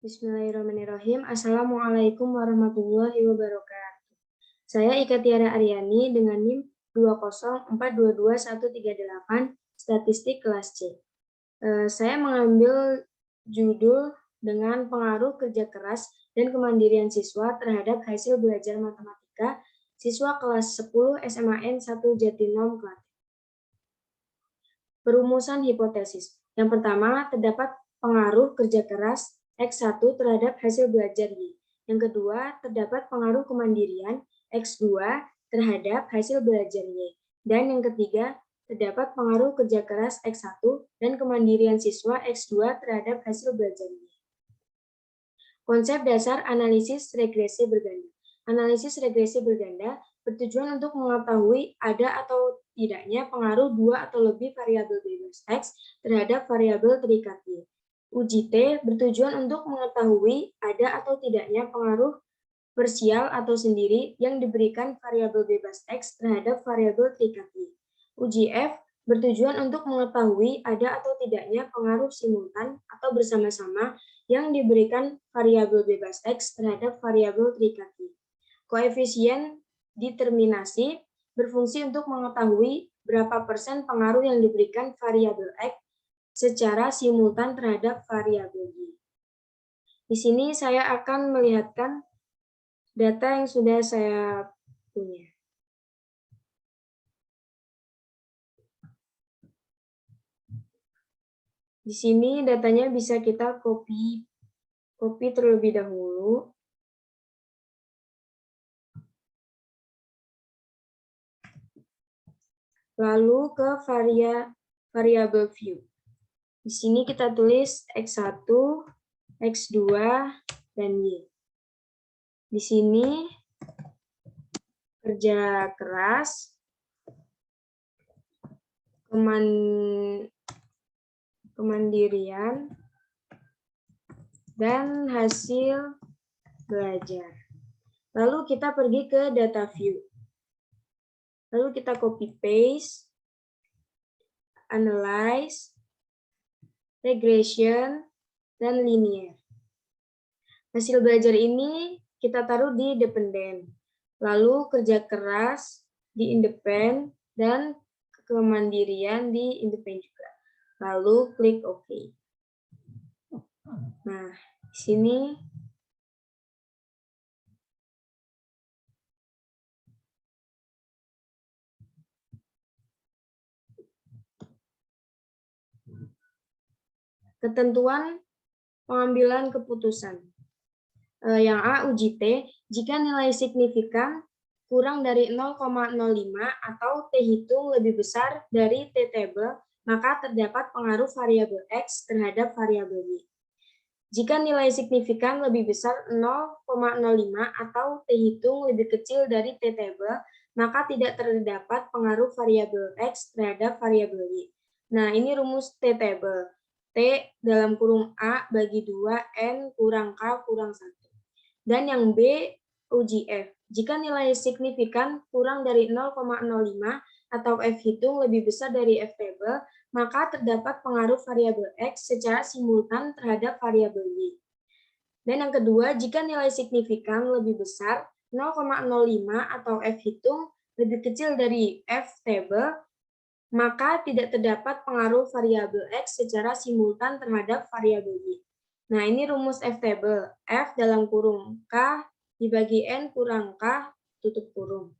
Bismillahirrahmanirrahim. Assalamualaikum warahmatullahi wabarakatuh. Saya Ika Tiara Aryani dengan NIM 204222138 Statistik kelas C. Saya mengambil judul dengan pengaruh kerja keras dan kemandirian siswa terhadap hasil belajar matematika siswa kelas 10 SMAN 1 Jatinom, Klaten. Perumusan hipotesis. Yang pertama, terdapat pengaruh kerja keras X1 terhadap hasil belajar Y. Yang kedua, terdapat pengaruh kemandirian X2 terhadap hasil belajar Y. Dan yang ketiga, terdapat pengaruh kerja keras X1 dan kemandirian siswa X2 terhadap hasil belajar Y. Konsep dasar analisis regresi berganda. Analisis regresi berganda bertujuan untuk mengetahui ada atau tidaknya pengaruh dua atau lebih variabel bebas X terhadap variabel terikat Y. Uji T bertujuan untuk mengetahui ada atau tidaknya pengaruh parsial atau sendiri yang diberikan variabel bebas X terhadap variabel terikat Y. Uji F bertujuan untuk mengetahui ada atau tidaknya pengaruh simultan atau bersama-sama yang diberikan variabel bebas X terhadap variabel terikat Y. Koefisien determinasi berfungsi untuk mengetahui berapa persen pengaruh yang diberikan variabel X secara simultan terhadap variabel Y. Di sini saya akan melihatkan data yang sudah saya punya. Di sini datanya bisa kita copy terlebih dahulu. Lalu ke variabel view. Di sini kita tulis X1, X2, dan Y. Di sini kerja keras, kemandirian, dan hasil belajar. Lalu kita pergi ke data view. Lalu kita copy paste, analyze, regression, dan linear. Hasil belajar ini kita taruh di dependen. Lalu kerja keras di independen dan kemandirian di independen juga. Lalu klik OK. Nah, di sini ketentuan pengambilan keputusan. Yang A, uji T, jika nilai signifikan kurang dari 0,05 atau T hitung lebih besar dari T table, maka terdapat pengaruh variabel X terhadap variabel Y. Jika nilai signifikan lebih besar 0,05 atau T hitung lebih kecil dari T table, maka tidak terdapat pengaruh variabel X terhadap variabel Y. Nah, ini rumus T table. T dalam kurung A bagi 2 N kurang K kurang 1. Dan yang B, uji F. Jika nilai signifikan kurang dari 0,05 atau F hitung lebih besar dari F table, maka terdapat pengaruh variabel X secara simultan terhadap variabel Y. Dan yang kedua, jika nilai signifikan lebih besar 0,05 atau F hitung lebih kecil dari F table, maka tidak terdapat pengaruh variabel X secara simultan terhadap variabel Y. Nah, ini rumus F table. F dalam kurung K dibagi N kurang K tutup kurung.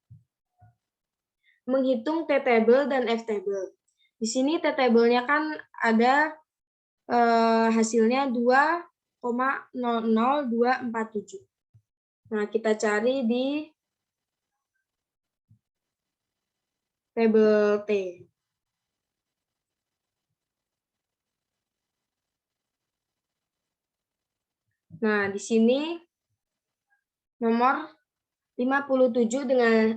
Menghitung T table dan F table. Di sini T table-nya kan ada hasilnya 2,00247. Nah, kita cari di tabel T. Nah, di sini nomor 57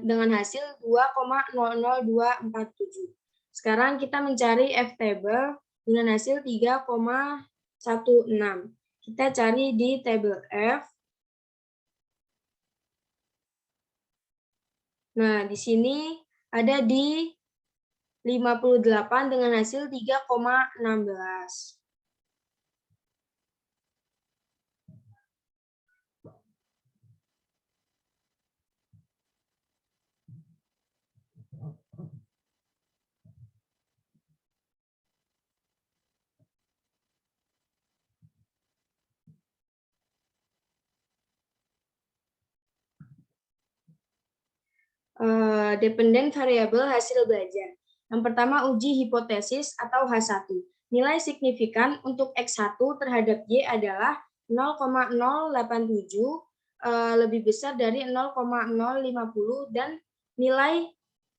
dengan hasil 2,00247. Sekarang kita mencari F table dengan hasil 3,16. Kita cari di tabel F. Nah, di sini ada di 58 dengan hasil 3,16. dependent variable hasil belajar. Yang pertama, uji hipotesis atau H1. Nilai signifikan untuk X1 terhadap Y adalah 0,087 lebih besar dari 0,050 dan nilai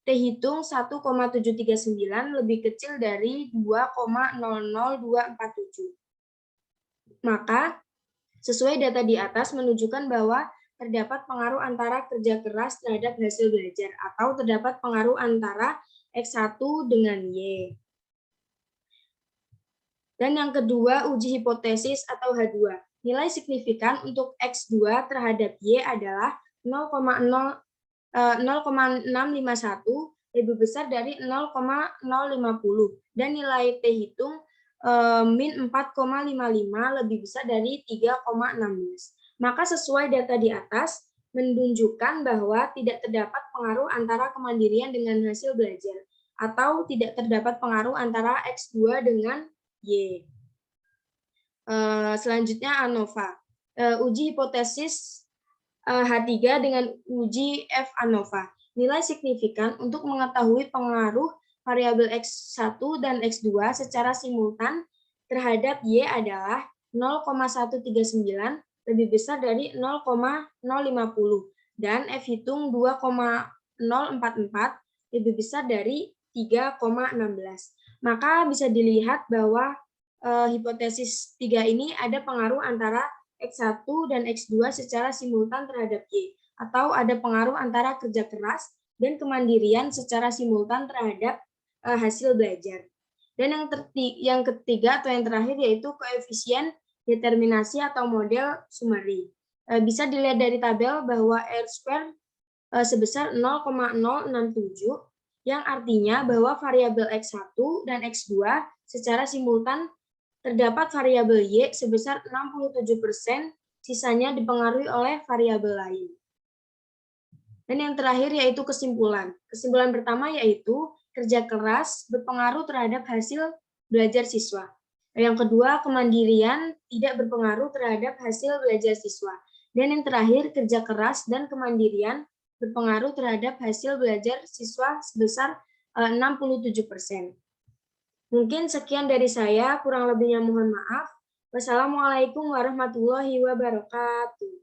T hitung 1,739 lebih kecil dari 2,00247. Maka, sesuai data di atas menunjukkan bahwa terdapat pengaruh antara kerja keras terhadap hasil belajar atau terdapat pengaruh antara X1 dengan Y. Dan yang kedua, uji hipotesis atau H2. Nilai signifikan untuk X2 terhadap Y adalah 0,651 lebih besar dari 0,050 dan nilai T hitung min 4,55 lebih besar dari 3,16. Maka sesuai data di atas menunjukkan bahwa tidak terdapat pengaruh antara kemandirian dengan hasil belajar atau tidak terdapat pengaruh antara X2 dengan Y. Selanjutnya ANOVA. Uji hipotesis H3 dengan uji F ANOVA. Nilai signifikan untuk mengetahui pengaruh variabel X1 dan X2 secara simultan terhadap Y adalah 0,139 lebih besar dari 0,050 dan F hitung 2,044 lebih besar dari 3,16. Maka bisa dilihat bahwa hipotesis 3 ini ada pengaruh antara X1 dan X2 secara simultan terhadap Y, atau ada pengaruh antara kerja keras dan kemandirian secara simultan terhadap hasil belajar. Dan yang ketiga atau yang terakhir yaitu koefisien determinasi atau model summary. Bisa dilihat dari tabel bahwa R² sebesar 0,067 yang artinya bahwa variabel X1 dan X2 secara simultan terdapat variabel Y sebesar 67%, sisanya dipengaruhi oleh variabel lain. Dan yang terakhir yaitu kesimpulan. Kesimpulan pertama yaitu kerja keras berpengaruh terhadap hasil belajar siswa. Yang kedua, kemandirian tidak berpengaruh terhadap hasil belajar siswa. Dan yang terakhir, kerja keras dan kemandirian berpengaruh terhadap hasil belajar siswa sebesar 67%. Mungkin sekian dari saya, kurang lebihnya mohon maaf. Wassalamualaikum warahmatullahi wabarakatuh.